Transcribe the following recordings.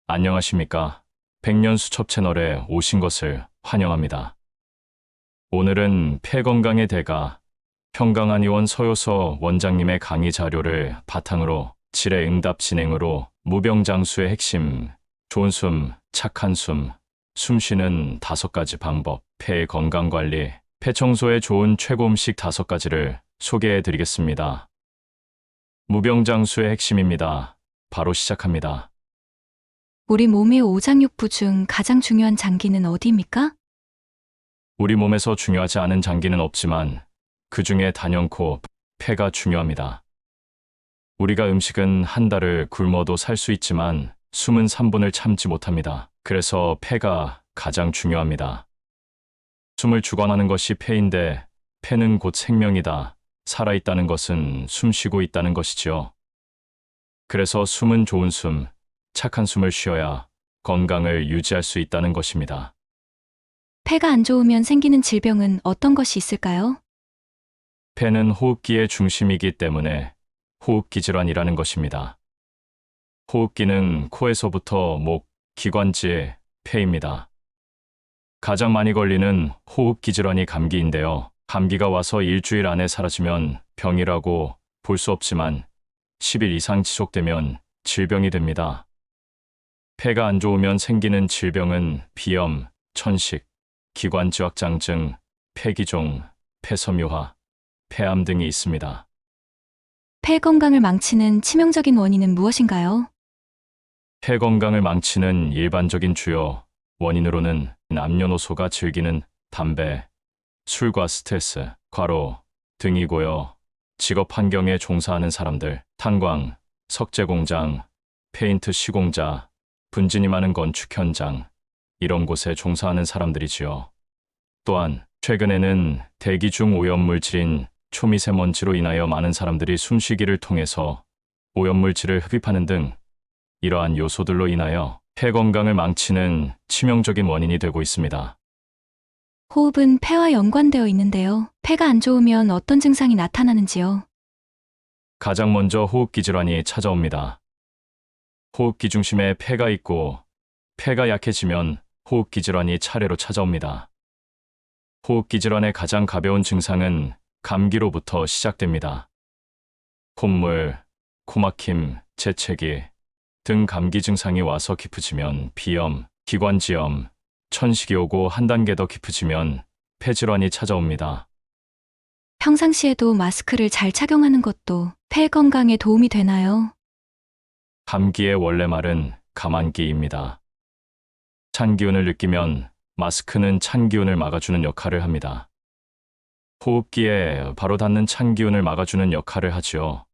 안녕하십니까. 백년수첩 채널에 오신 것을 환영합니다. 오늘은 폐건강의 대가 평강한 의원 서효서 원장님의 강의 자료를 바탕으로 질의응답 진행으로 무병장수의 핵심, 좋은 숨, 착한 숨, 숨 쉬는 5가지 방법, 폐 건강관리, 폐청소에 좋은 최고 음식 5가지를 소개해 드리겠습니다. 무병장수의 핵심입니다. 바로 시작합니다. 우리 몸의 오장육부 중 가장 중요한 장기는 어디입니까? 우리 몸에서 중요하지 않은 장기는 없지만 그 중에 단연코 폐가 중요합니다. 우리가 음식은 한 달을 굶어도 살 수 있지만 숨은 3분을 참지 못합니다. 그래서 폐가 가장 중요합니다. 숨을 주관하는 것이 폐인데 폐는 곧 생명이다. 살아있다는 것은 숨 쉬고 있다는 것이지요. 그래서 숨은 좋은 숨, 착한 숨을 쉬어야 건강을 유지할 수 있다는 것입니다. 폐가 안 좋으면 생기는 질병은 어떤 것이 있을까요? 폐는 호흡기의 중심이기 때문에 호흡기 질환이라는 것입니다. 호흡기는 코에서부터 목, 기관지, 폐입니다. 가장 많이 걸리는 호흡기 질환이 감기인데요. 감기가 와서 일주일 안에 사라지면 병이라고 볼 수 없지만 10일 이상 지속되면 질병이 됩니다. 폐가 안 좋으면 생기는 질병은 비염, 천식, 기관지확장증, 폐기종, 폐섬유화, 폐암 등이 있습니다. 폐 건강을 망치는 치명적인 원인은 무엇인가요? 폐 건강을 망치는 일반적인 주요 원인으로는 남녀노소가 즐기는 담배, 술과 스트레스, 과로 등이고요. 직업 환경에 종사하는 사람들, 탄광, 석재 공장, 페인트 시공자, 분진이 많은 건축 현장, 이런 곳에 종사하는 사람들이지요. 또한 최근에는 대기 중 오염물질인 초미세먼지로 인하여 많은 사람들이 숨쉬기를 통해서 오염물질을 흡입하는 등 이러한 요소들로 인하여 폐 건강을 망치는 치명적인 원인이 되고 있습니다. 호흡은 폐와 연관되어 있는데요. 폐가 안 좋으면 어떤 증상이 나타나는지요? 가장 먼저 호흡기 질환이 찾아옵니다. 호흡기 중심에 폐가 있고 폐가 약해지면 호흡기 질환이 차례로 찾아옵니다. 호흡기 질환의 가장 가벼운 증상은 감기로부터 시작됩니다. 콧물, 코막힘, 재채기 등 감기 증상이 와서 깊어지면 비염, 기관지염, 천식이 오고 한 단계 더 깊어지면 폐질환이 찾아옵니다. 평상시에도 마스크를 잘 착용하는 것도 폐 건강에 도움이 되나요? 감기의 원래 말은 감안기입니다. 찬 기운을 느끼면 마스크는 찬 기운을 막아주는 역할을 합니다. 호흡기에 바로 닿는 찬 기운을 막아주는 역할을 하지요.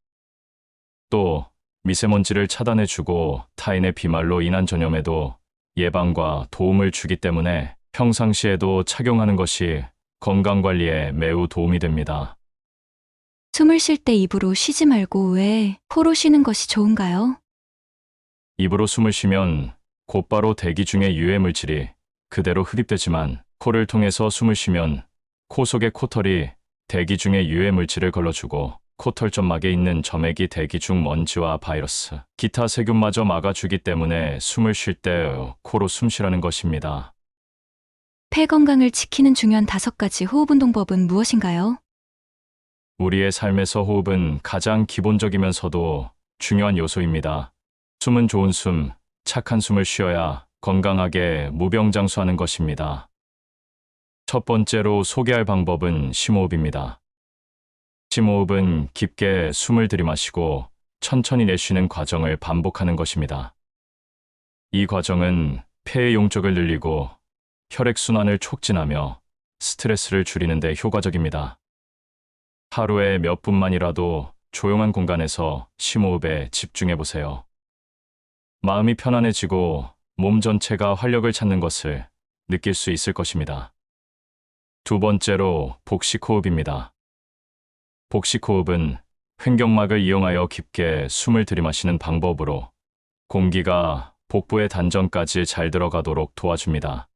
또 미세먼지를 차단해주고 타인의 비말로 인한 전염에도 예방과 도움을 주기 때문에 평상시에도 착용하는 것이 건강관리에 매우 도움이 됩니다. 숨을 쉴 때 입으로 쉬지 말고 왜 코로 쉬는 것이 좋은가요? 입으로 숨을 쉬면 곧바로 대기 중의 유해물질이 그대로 흡입되지만 코를 통해서 숨을 쉬면 코 속의 코털이 대기 중의 유해물질을 걸러주고 코털점막에 있는 점액이 대기 중 먼지와 바이러스, 기타 세균마저 막아주기 때문에 숨을 쉴 때 코로 숨 쉬라는 것입니다. 폐 건강을 지키는 중요한 5가지 호흡 운동법은 무엇인가요? 우리의 삶에서 호흡은 가장 기본적이면서도 중요한 요소입니다. 숨은 좋은 숨, 착한 숨을 쉬어야 건강하게 무병장수하는 것입니다. 첫 번째로 소개할 방법은 심호흡입니다. 심호흡은 깊게 숨을 들이마시고 천천히 내쉬는 과정을 반복하는 것입니다. 이 과정은 폐의 용적을 늘리고 혈액순환을 촉진하며 스트레스를 줄이는 데 효과적입니다. 하루에 몇 분만이라도 조용한 공간에서 심호흡에 집중해 보세요. 마음이 편안해지고 몸 전체가 활력을 찾는 것을 느낄 수 있을 것입니다. 두 번째로 복식호흡입니다. 복식호흡은 횡격막을 이용하여 깊게 숨을 들이마시는 방법으로 공기가 복부의 단전까지 잘 들어가도록 도와줍니다.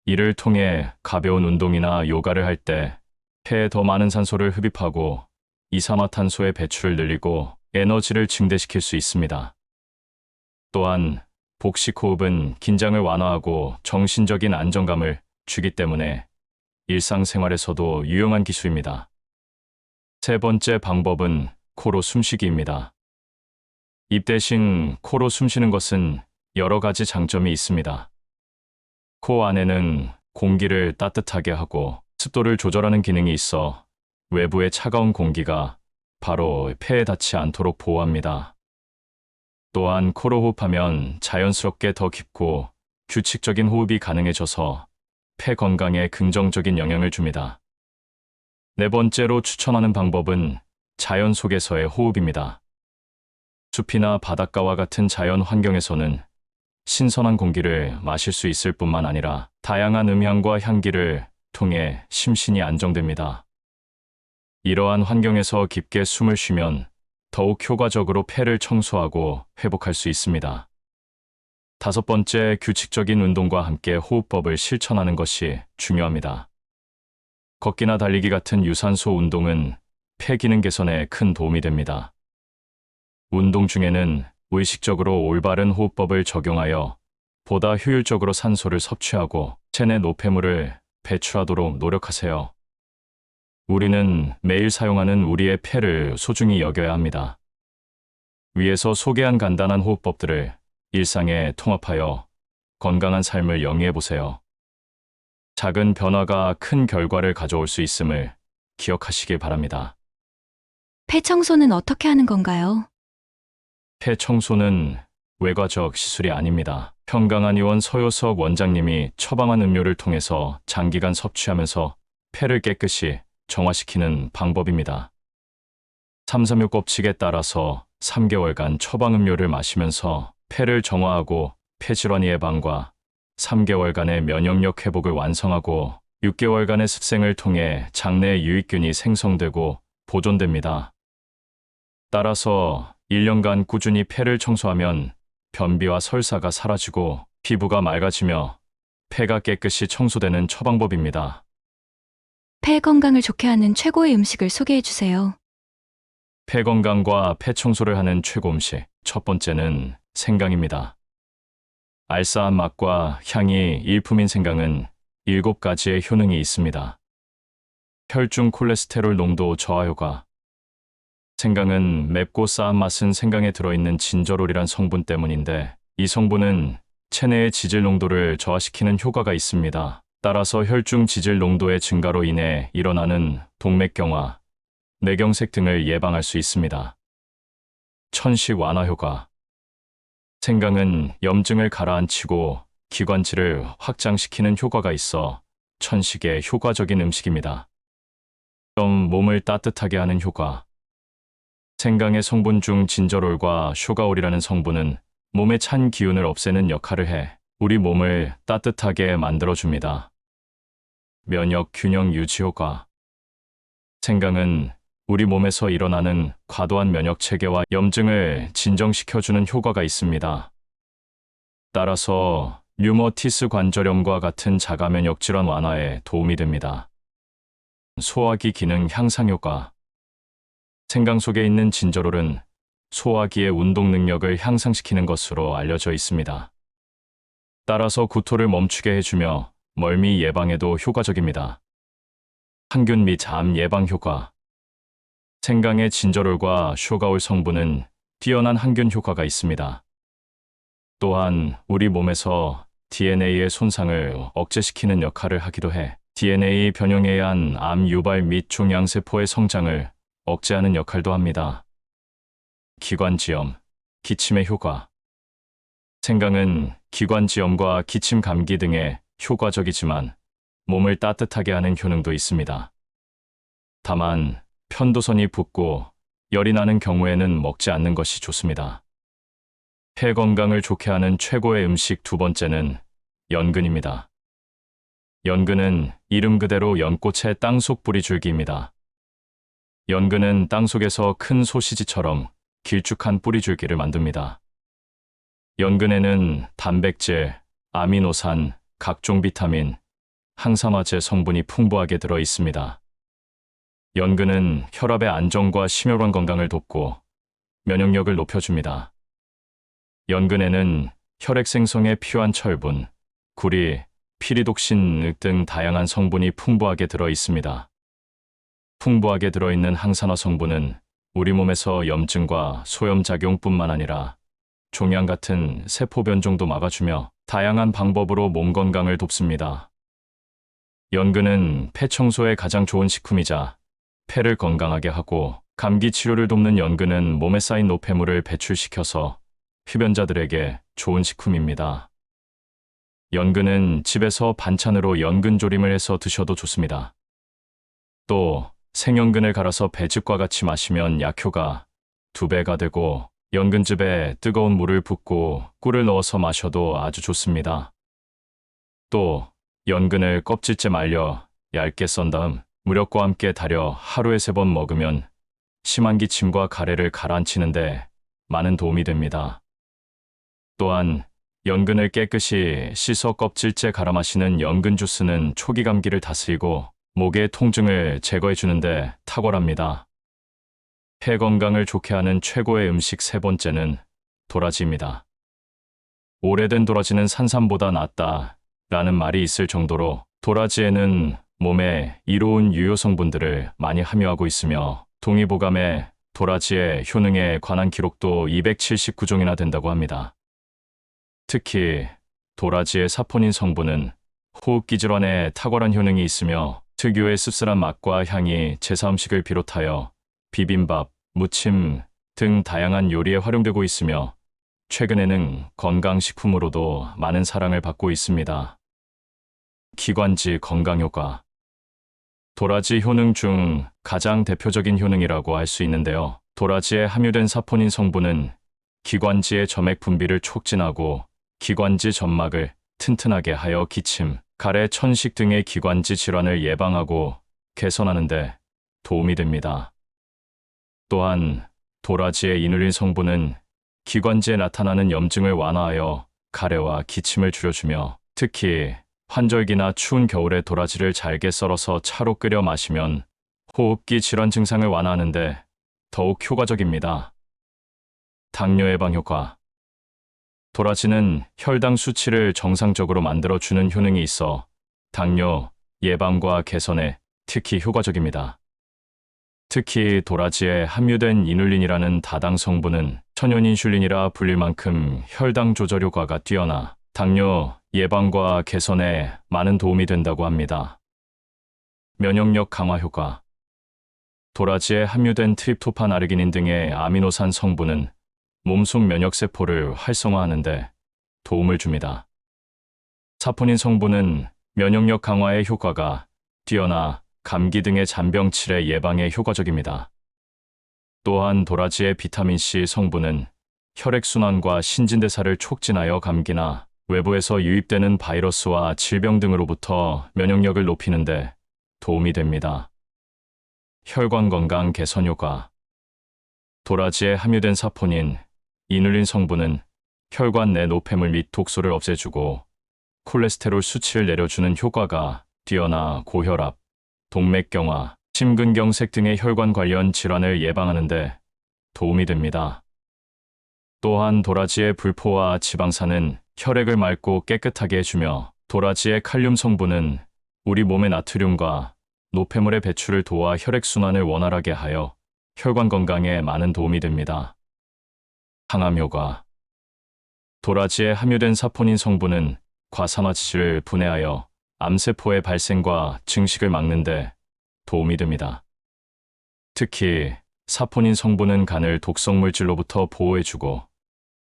이를 통해 가벼운 운동이나 요가를 할 때 폐에 더 많은 산소를 흡입하고 이산화탄소의 배출을 늘리고 에너지를 증대시킬 수 있습니다. 또한 복식 호흡은 긴장을 완화하고 정신적인 안정감을 주기 때문에 일상생활에서도 유용한 기술입니다. 세 번째 방법은 코로 숨쉬기입니다. 입 대신 코로 숨쉬는 것은 여러 가지 장점이 있습니다. 코 안에는 공기를 따뜻하게 하고 습도를 조절하는 기능이 있어 외부의 차가운 공기가 바로 폐에 닿지 않도록 보호합니다. 또한 코로 호흡하면 자연스럽게 더 깊고 규칙적인 호흡이 가능해져서 폐 건강에 긍정적인 영향을 줍니다. 네 번째로 추천하는 방법은 자연 속에서의 호흡입니다. 숲이나 바닷가와 같은 자연 환경에서는 신선한 공기를 마실 수 있을 뿐만 아니라 다양한 음향과 향기를 통해 심신이 안정됩니다. 이러한 환경에서 깊게 숨을 쉬면 더욱 효과적으로 폐를 청소하고 회복할 수 있습니다. 다섯 번째, 규칙적인 운동과 함께 호흡법을 실천하는 것이 중요합니다. 걷기나 달리기 같은 유산소 운동은 폐 기능 개선에 큰 도움이 됩니다. 운동 중에는 의식적으로 올바른 호흡법을 적용하여 보다 효율적으로 산소를 섭취하고 체내 노폐물을 배출하도록 노력하세요. 우리는 매일 사용하는 우리의 폐를 소중히 여겨야 합니다. 위에서 소개한 간단한 호흡법들을 일상에 통합하여 건강한 삶을 영위해 보세요. 작은 변화가 큰 결과를 가져올 수 있음을 기억하시길 바랍니다. 폐 청소는 어떻게 하는 건가요? 폐 청소는 외과적 시술이 아닙니다. 평강한의원 서효석 원장님이 처방한 음료를 통해서 장기간 섭취하면서 폐를 깨끗이 정화시키는 방법입니다. 336 법칙에 따라서 3개월간 처방 음료를 마시면서 폐를 정화하고 폐질환 예방과 3개월간의 면역력 회복을 완성하고 6개월간의 습생을 통해 장내에 유익균이 생성되고 보존됩니다. 따라서 1년간 꾸준히 폐를 청소하면 변비와 설사가 사라지고 피부가 맑아지며 폐가 깨끗이 청소되는 처방법입니다. 폐 건강을 좋게 하는 최고의 음식을 소개해 주세요. 폐 건강과 폐 청소를 하는 최고 음식. 첫 번째는 생강입니다. 알싸한 맛과 향이 일품인 생강은 7가지의 효능이 있습니다. 혈중 콜레스테롤 농도 저하 효과. 생강은 맵고 싸한 맛은 생강에 들어있는 진저롤이란 성분 때문인데 이 성분은 체내의 지질 농도를 저하시키는 효과가 있습니다. 따라서 혈중 지질 농도의 증가로 인해 일어나는 동맥경화, 뇌경색 등을 예방할 수 있습니다. 천식 완화 효과. 생강은 염증을 가라앉히고 기관지를 확장시키는 효과가 있어 천식에 효과적인 음식입니다. 몸을 따뜻하게 하는 효과. 생강의 성분 중 진저롤과 쇼가올이라는 성분은 몸의 찬 기운을 없애는 역할을 해 우리 몸을 따뜻하게 만들어줍니다. 면역 균형 유지 효과. 생강은 우리 몸에서 일어나는 과도한 면역 체계와 염증을 진정시켜주는 효과가 있습니다. 따라서 류머티스 관절염과 같은 자가 면역 질환 완화에 도움이 됩니다. 소화기 기능 향상 효과. 생강 속에 있는 진저롤은 소화기의 운동 능력을 향상시키는 것으로 알려져 있습니다. 따라서 구토를 멈추게 해주며 멀미 예방에도 효과적입니다. 항균 및 암 예방 효과. 생강의 진저롤과 쇼가올 성분은 뛰어난 항균 효과가 있습니다. 또한 우리 몸에서 DNA의 손상을 억제시키는 역할을 하기도 해 DNA 변형에 의한 암 유발 및 종양세포의 성장을 억제하는 역할도 합니다. 기관지염, 기침의 효과. 생강은 기관지염과 기침 감기 등에 효과적이지만 몸을 따뜻하게 하는 효능도 있습니다. 다만 편도선이 붓고 열이 나는 경우에는 먹지 않는 것이 좋습니다. 폐 건강을 좋게 하는 최고의 음식 두 번째는 연근입니다. 연근은 이름 그대로 연꽃의 땅속 뿌리줄기입니다. 연근은 땅속에서 큰 소시지처럼 길쭉한 뿌리줄기를 만듭니다. 연근에는 단백질, 아미노산, 각종 비타민, 항산화제 성분이 풍부하게 들어 있습니다. 연근은 혈압의 안정과 심혈관 건강을 돕고 면역력을 높여줍니다. 연근에는 혈액 생성에 필요한 철분, 구리, 피리독신 등 다양한 성분이 풍부하게 들어 있습니다. 풍부하게 들어있는 항산화 성분은 우리 몸에서 염증과 소염작용뿐만 아니라 종양 같은 세포 변종도 막아주며 다양한 방법으로 몸 건강을 돕습니다. 연근은 폐 청소에 가장 좋은 식품이자 폐를 건강하게 하고 감기 치료를 돕는 연근은 몸에 쌓인 노폐물을 배출시켜서 흡연자들에게 좋은 식품입니다. 연근은 집에서 반찬으로 연근조림을 해서 드셔도 좋습니다. 또 생연근을 갈아서 배즙과 같이 마시면 약효가 2배가 되고 연근즙에 뜨거운 물을 붓고 꿀을 넣어서 마셔도 아주 좋습니다. 또 연근을 껍질째 말려 얇게 썬 다음 무력과 함께 달여 하루에 3번 먹으면 심한 기침과 가래를 가라앉히는데 많은 도움이 됩니다. 또한 연근을 깨끗이 씻어 껍질째 갈아 마시는 연근 주스는 초기 감기를 다스리고 목의 통증을 제거해 주는데 탁월합니다. 폐 건강을 좋게 하는 최고의 음식 3번째는 도라지입니다. 오래된 도라지는 산삼보다 낫다 라는 말이 있을 정도로 도라지에는 몸에 이로운 유효 성분들을 많이 함유하고 있으며 동의보감에 도라지의 효능에 관한 기록도 279종이나 된다고 합니다. 특히 도라지의 사포닌 성분은 호흡기 질환에 탁월한 효능이 있으며 특유의 씁쓸한 맛과 향이 제사 음식을 비롯하여 비빔밥, 무침 등 다양한 요리에 활용되고 있으며 최근에는 건강식품으로도 많은 사랑을 받고 있습니다. 기관지 건강효과. 도라지 효능 중 가장 대표적인 효능이라고 할 수 있는데요. 도라지에 함유된 사포닌 성분은 기관지의 점액 분비를 촉진하고 기관지 점막을 튼튼하게 하여 기침, 가래, 천식 등의 기관지 질환을 예방하고 개선하는 데 도움이 됩니다. 또한 도라지의 이눌린 성분은 기관지에 나타나는 염증을 완화하여 가래와 기침을 줄여주며 특히 환절기나 추운 겨울에 도라지를 잘게 썰어서 차로 끓여 마시면 호흡기 질환 증상을 완화하는 데 더욱 효과적입니다. 당뇨 예방 효과. 도라지는 혈당 수치를 정상적으로 만들어주는 효능이 있어 당뇨 예방과 개선에 특히 효과적입니다. 특히 도라지에 함유된 이눌린이라는 다당 성분은 천연인슐린이라 불릴 만큼 혈당 조절 효과가 뛰어나 당뇨 예방과 개선에 많은 도움이 된다고 합니다. 면역력 강화 효과. 도라지에 함유된 트립토판, 아르기닌 등의 아미노산 성분은 몸속 면역세포를 활성화하는 데 도움을 줍니다. 사포닌 성분은 면역력 강화의 효과가 뛰어나 감기 등의 잔병 치레 예방에 효과적입니다. 또한 도라지의 비타민C 성분은 혈액순환과 신진대사를 촉진하여 감기나 외부에서 유입되는 바이러스와 질병 등으로부터 면역력을 높이는 데 도움이 됩니다. 혈관 건강 개선 효과. 도라지에 함유된 사포닌, 이눌린 성분은 혈관 내 노폐물 및 독소를 없애주고 콜레스테롤 수치를 내려주는 효과가 뛰어나 고혈압, 동맥경화, 심근경색 등의 혈관 관련 질환을 예방하는 데 도움이 됩니다. 또한 도라지의 불포화 지방산은 혈액을 맑고 깨끗하게 해주며 도라지의 칼륨 성분은 우리 몸의 나트륨과 노폐물의 배출을 도와 혈액순환을 원활하게 하여 혈관 건강에 많은 도움이 됩니다. 항암 효과. 도라지에 함유된 사포닌 성분은 과산화지질을 분해하여 암세포의 발생과 증식을 막는 데 도움이 됩니다. 특히 사포닌 성분은 간을 독성물질로부터 보호해주고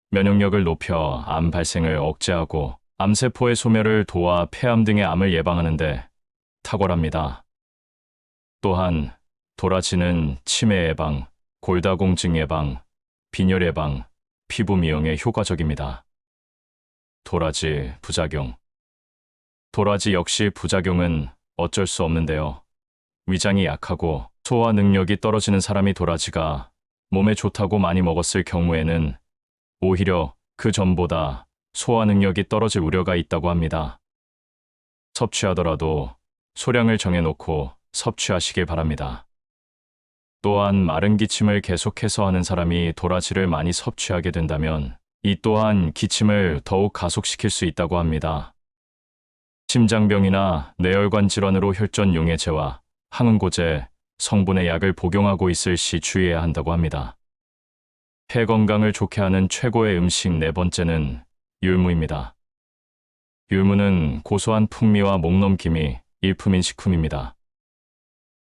면역력을 높여 암 발생을 억제하고 암세포의 소멸을 도와 폐암 등의 암을 예방하는 데 탁월합니다. 또한 도라지는 치매 예방, 골다공증 예방, 빈혈 예방, 피부 미용에 효과적입니다. 도라지 부작용. 도라지 역시 부작용은 어쩔 수 없는데요. 위장이 약하고 소화 능력이 떨어지는 사람이 도라지가 몸에 좋다고 많이 먹었을 경우에는 오히려 그 전보다 소화 능력이 떨어질 우려가 있다고 합니다. 섭취하더라도 소량을 정해놓고 섭취하시길 바랍니다. 또한 마른 기침을 계속해서 하는 사람이 도라지를 많이 섭취하게 된다면 이 또한 기침을 더욱 가속시킬 수 있다고 합니다. 심장병이나 뇌혈관 질환으로 혈전 용해제와 항응고제 성분의 약을 복용하고 있을 시 주의해야 한다고 합니다. 폐 건강을 좋게 하는 최고의 음식 네 번째는 율무입니다. 율무는 고소한 풍미와 목넘김이 일품인 식품입니다.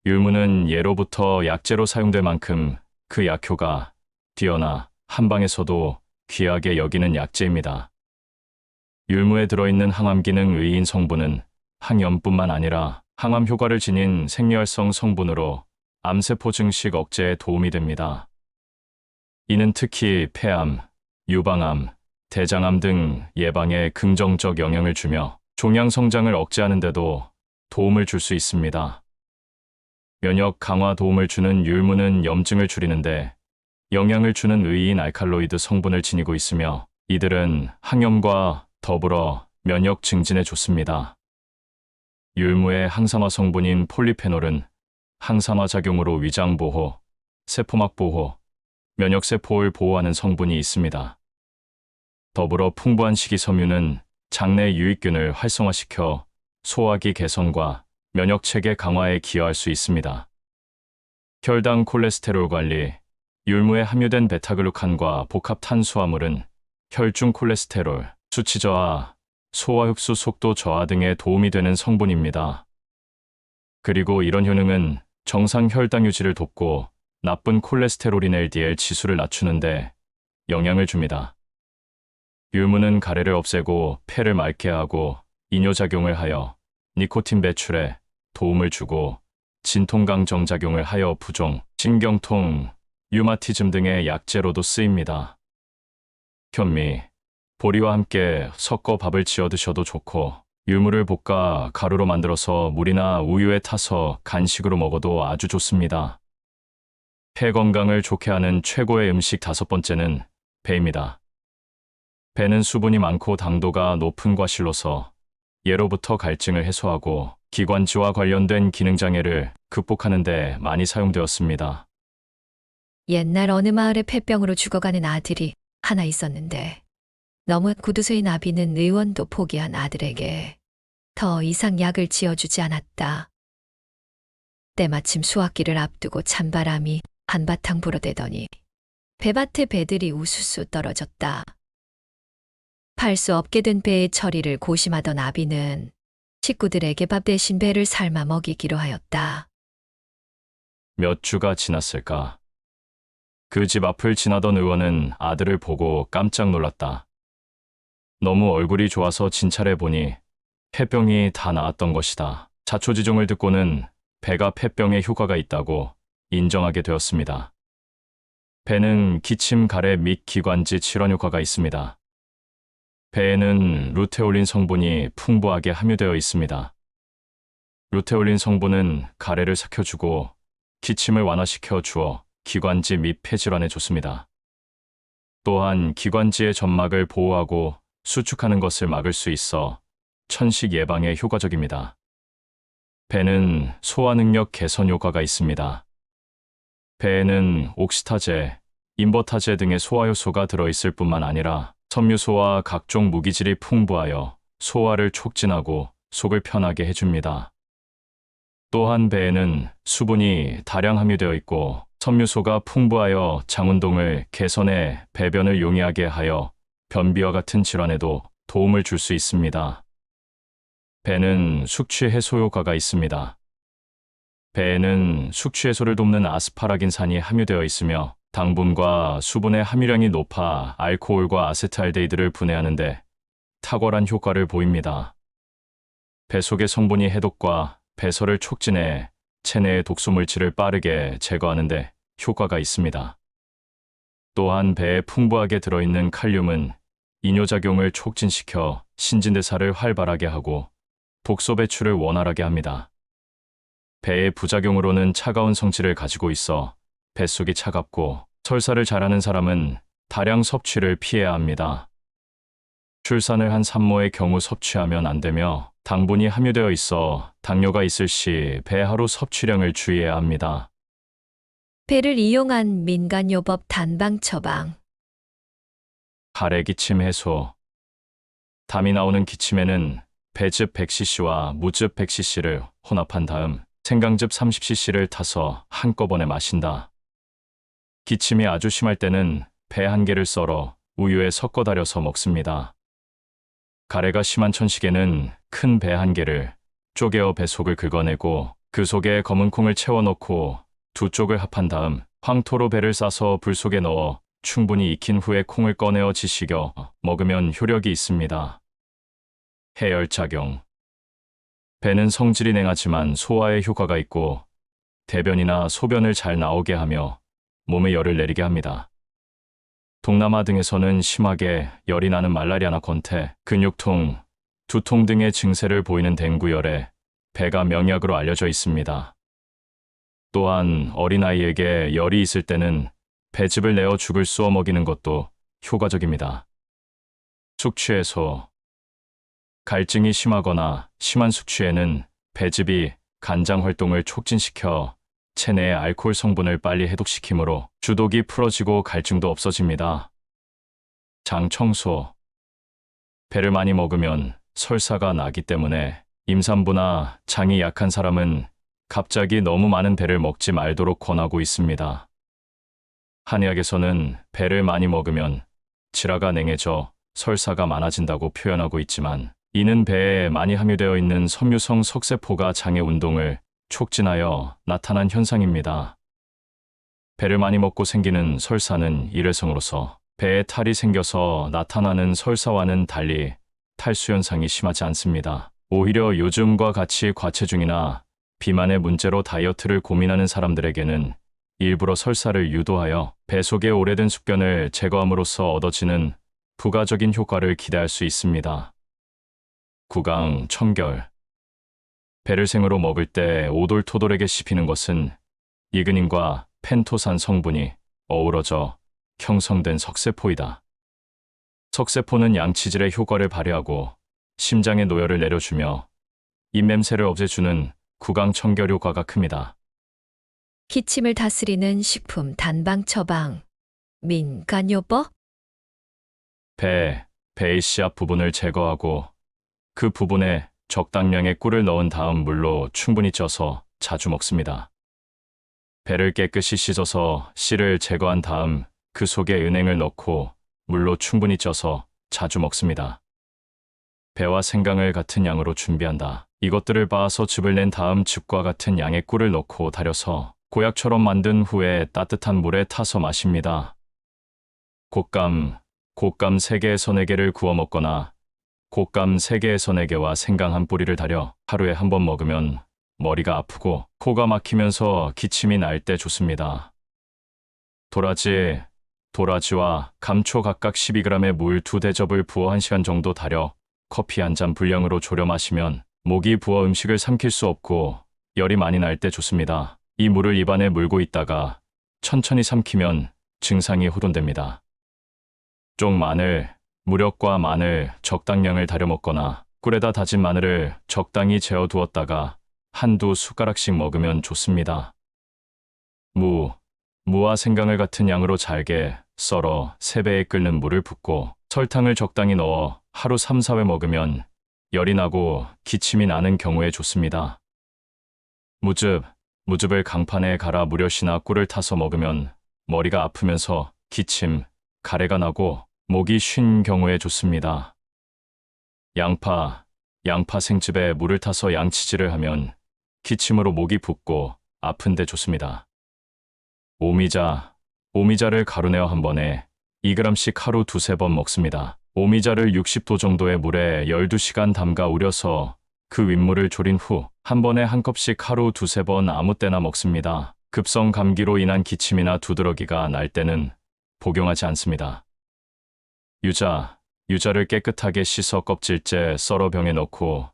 율무는 예로부터 약재로 사용될 만큼 그 약효가 뛰어나 한방에서도 귀하게 여기는 약재입니다. 율무에 들어있는 항암 기능 의인 성분은 항염뿐만 아니라 항암 효과를 지닌 생리활성 성분으로 암세포 증식 억제에 도움이 됩니다. 이는 특히 폐암, 유방암, 대장암 등 예방에 긍정적 영향을 주며 종양 성장을 억제하는 데도 도움을 줄 수 있습니다. 면역 강화 도움을 주는 율무는 염증을 줄이는데 영향을 주는 의인 알칼로이드 성분을 지니고 있으며 이들은 항염과 더불어 면역 증진에 좋습니다. 율무의 항산화 성분인 폴리페놀은 항산화 작용으로 위장 보호, 세포막 보호, 면역세포를 보호하는 성분이 있습니다. 더불어 풍부한 식이섬유는 장내 유익균을 활성화시켜 소화기 개선과 면역체계 강화에 기여할 수 있습니다. 혈당 콜레스테롤 관리, 율무에 함유된 베타글루칸과 복합 탄수화물은 혈중 콜레스테롤, 수치 저하, 소화 흡수 속도 저하 등에 도움이 되는 성분입니다. 그리고 이런 효능은 정상 혈당 유지를 돕고 나쁜 콜레스테롤인 LDL 지수를 낮추는데 영향을 줍니다. 율무는 가래를 없애고 폐를 맑게 하고 이뇨작용을 하여 니코틴 배출에 도움을 주고 진통강정 작용을 하여 부종, 신경통, 류마티즘 등의 약재로도 쓰입니다. 현미, 보리와 함께 섞어 밥을 지어 드셔도 좋고 율무를 볶아 가루로 만들어서 물이나 우유에 타서 간식으로 먹어도 아주 좋습니다. 폐 건강을 좋게 하는 최고의 음식 다섯 번째는 배입니다. 배는 수분이 많고 당도가 높은 과실로서 예로부터 갈증을 해소하고 기관지와 관련된 기능장애를 극복하는 데 많이 사용되었습니다. 옛날 어느 마을에 폐병으로 죽어가는 아들이 하나 있었는데 너무 구두쇠인 아비는 의원도 포기한 아들에게 더 이상 약을 지어주지 않았다. 때마침 수확기를 앞두고 찬바람이 한바탕 불어대더니 배밭에 배들이 우수수 떨어졌다. 팔 수 없게 된 배의 처리를 고심하던 아비는 식구들에게 밥 대신 배를 삶아 먹이기로 하였다. 몇 주가 지났을까? 그 집 앞을 지나던 의원은 아들을 보고 깜짝 놀랐다. 너무 얼굴이 좋아서 진찰해 보니 폐병이 다 나았던 것이다. 자초지종을 듣고는 배가 폐병에 효과가 있다고 인정하게 되었습니다. 배는 기침, 가래 및 기관지 질환 효과가 있습니다. 배에는 루테올린 성분이 풍부하게 함유되어 있습니다. 루테올린 성분은 가래를 삭혀주고 기침을 완화시켜 주어 기관지 및 폐질환에 좋습니다. 또한 기관지의 점막을 보호하고 수축하는 것을 막을 수 있어 천식 예방에 효과적입니다. 배는 소화 능력 개선 효과가 있습니다. 배에는 옥시타제, 인버타제 등의 소화 효소가 들어있을 뿐만 아니라 섬유소와 각종 무기질이 풍부하여 소화를 촉진하고 속을 편하게 해줍니다. 또한 배에는 수분이 다량 함유되어 있고 섬유소가 풍부하여 장운동을 개선해 배변을 용이하게 하여 변비와 같은 질환에도 도움을 줄 수 있습니다. 배는 숙취 해소 효과가 있습니다. 배에는 숙취 해소를 돕는 아스파라긴산이 함유되어 있으며 당분과 수분의 함유량이 높아 알코올과 아세트알데히드를 분해하는 데 탁월한 효과를 보입니다. 배 속의 성분이 해독과 배설을 촉진해 체내의 독소 물질을 빠르게 제거하는 데 효과가 있습니다. 또한 배에 풍부하게 들어있는 칼륨은 이뇨작용을 촉진시켜 신진대사를 활발하게 하고 독소 배출을 원활하게 합니다. 배의 부작용으로는 차가운 성질을 가지고 있어 뱃속이 차갑고 설사를 잘하는 사람은 다량 섭취를 피해야 합니다. 출산을 한 산모의 경우 섭취하면 안 되며 당분이 함유되어 있어 당뇨가 있을 시 배 하루 섭취량을 주의해야 합니다. 배를 이용한 민간요법 단방 처방. 가래 기침 해소. 담이 나오는 기침에는 배즙 100cc와 무즙 100cc를 혼합한 다음 생강즙 30cc를 타서 한꺼번에 마신다. 기침이 아주 심할 때는 배 한 개를 썰어 우유에 섞어 달여서 먹습니다. 가래가 심한 천식에는 큰 배 한 개를 쪼개어 배 속을 긁어내고 그 속에 검은 콩을 채워 넣고 두 쪽을 합한 다음 황토로 배를 싸서 불 속에 넣어 충분히 익힌 후에 콩을 꺼내어 지식여 먹으면 효력이 있습니다. 해열작용. 배는 성질이 냉하지만 소화에 효과가 있고 대변이나 소변을 잘 나오게 하며 몸에 열을 내리게 합니다. 동남아 등에서는 심하게 열이 나는 말라리아나 권태, 근육통, 두통 등의 증세를 보이는 댕구열에 배가 명약으로 알려져 있습니다. 또한 어린아이에게 열이 있을 때는 배즙을 내어 죽을 쏘어 먹이는 것도 효과적입니다. 숙취해소. 갈증이 심하거나 심한 숙취에는 배즙이 간장 활동을 촉진시켜 체내의 알코올 성분을 빨리 해독시키므로 주독이 풀어지고 갈증도 없어집니다. 장 청소. 배를 많이 먹으면 설사가 나기 때문에 임산부나 장이 약한 사람은 갑자기 너무 많은 배를 먹지 말도록 권하고 있습니다. 한의학에서는 배를 많이 먹으면 지라가 냉해져 설사가 많아진다고 표현하고 있지만 이는 배에 많이 함유되어 있는 섬유성 석세포가 장의 운동을 촉진하여 나타난 현상입니다. 배를 많이 먹고 생기는 설사는 일회성으로서 배에 탈이 생겨서 나타나는 설사와는 달리 탈수 현상이 심하지 않습니다. 오히려 요즘과 같이 과체중이나 비만의 문제로 다이어트를 고민하는 사람들에게는 일부러 설사를 유도하여 배 속의 오래된 숙변을 제거함으로써 얻어지는 부가적인 효과를 기대할 수 있습니다. 구강, 청결. 배를 생으로 먹을 때 오돌토돌하게 씹히는 것은 이그닌과 펜토산 성분이 어우러져 형성된 석세포이다. 석세포는 양치질의 효과를 발휘하고 심장의 노열을 내려주며 입냄새를 없애주는 구강 청결 효과가 큽니다. 기침을 다스리는 식품 단방 처방. 민간요법? 배의 씨앗 부분을 제거하고 그 부분에 적당량의 꿀을 넣은 다음 물로 충분히 쪄서 자주 먹습니다. 배를 깨끗이 씻어서 씨를 제거한 다음 그 속에 은행을 넣고 물로 충분히 쪄서 자주 먹습니다. 배와 생강을 같은 양으로 준비한다. 이것들을 빻아서 즙을 낸 다음 즙과 같은 양의 꿀을 넣고 달여서 고약처럼 만든 후에 따뜻한 물에 타서 마십니다. 곶감 3개에서 4개를 구워 먹거나 곶감 3개에서 4개와 생강 한 뿌리를 달여 하루에 한 번 먹으면 머리가 아프고 코가 막히면서 기침이 날 때 좋습니다. 도라지와 감초 각각 12g의 물 2대접을 부어 1시간 정도 달여 커피 한 잔 분량으로 졸여 마시면 목이 부어 음식을 삼킬 수 없고 열이 많이 날 때 좋습니다. 이 물을 입안에 물고 있다가 천천히 삼키면 증상이 호전됩니다. 쪽마늘, 무력과 마늘 적당량을 달여 먹거나 꿀에다 다진 마늘을 적당히 재어 두었다가 한두 숟가락씩 먹으면 좋습니다. 무와 생강을 같은 양으로 잘게 썰어 3배에 끓는 물을 붓고 설탕을 적당히 넣어 하루 3, 4회 먹으면 열이 나고 기침이 나는 경우에 좋습니다. 무즙을 강판에 갈아 무엿이나 꿀을 타서 먹으면 머리가 아프면서 기침, 가래가 나고 목이 쉰 경우에 좋습니다. 양파 생즙에 물을 타서 양치질을 하면 기침으로 목이 붓고 아픈데 좋습니다. 오미자를 가루내어 한 번에 2g씩 하루 2-3번 먹습니다. 오미자를 60도 정도의 물에 12시간 담가 우려서 그 윗물을 졸인 후 한 번에 한 컵씩 하루 2-3번 아무 때나 먹습니다. 급성 감기로 인한 기침이나 두드러기가 날 때는 복용하지 않습니다. 유자를 깨끗하게 씻어 껍질째 썰어 병에 넣고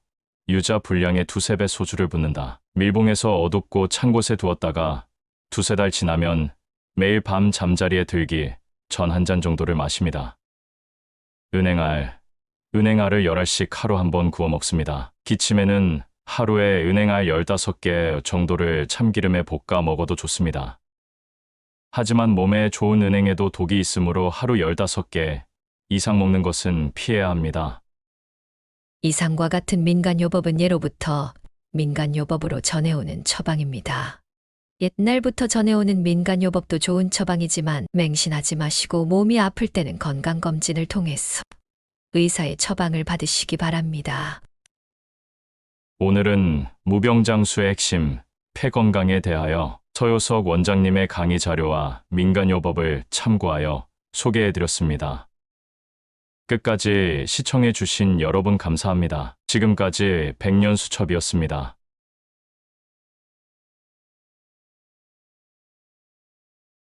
유자 분량의 2-3배 소주를 붓는다. 밀봉해서 어둡고 찬 곳에 두었다가 2-3달 지나면 매일 밤 잠자리에 들기 전 한 잔 정도를 마십니다. 은행알을 10알씩 하루 한 번 구워 먹습니다. 기침에는 하루에 은행알 15개 정도를 참기름에 볶아 먹어도 좋습니다. 하지만 몸에 좋은 은행에도 독이 있으므로 하루 15개 이상 먹는 것은 피해야 합니다. 이상과 같은 민간요법은 예로부터 민간요법으로 전해오는 처방입니다. 옛날부터 전해오는 민간요법도 좋은 처방이지만 맹신하지 마시고 몸이 아플 때는 건강검진을 통해서 의사의 처방을 받으시기 바랍니다. 오늘은 무병장수의 핵심, 폐건강에 대하여 서효석 원장님의 강의 자료와 민간요법을 참고하여 소개해드렸습니다. 끝까지 시청해주신 여러분 감사합니다. 지금까지 백년수첩이었습니다.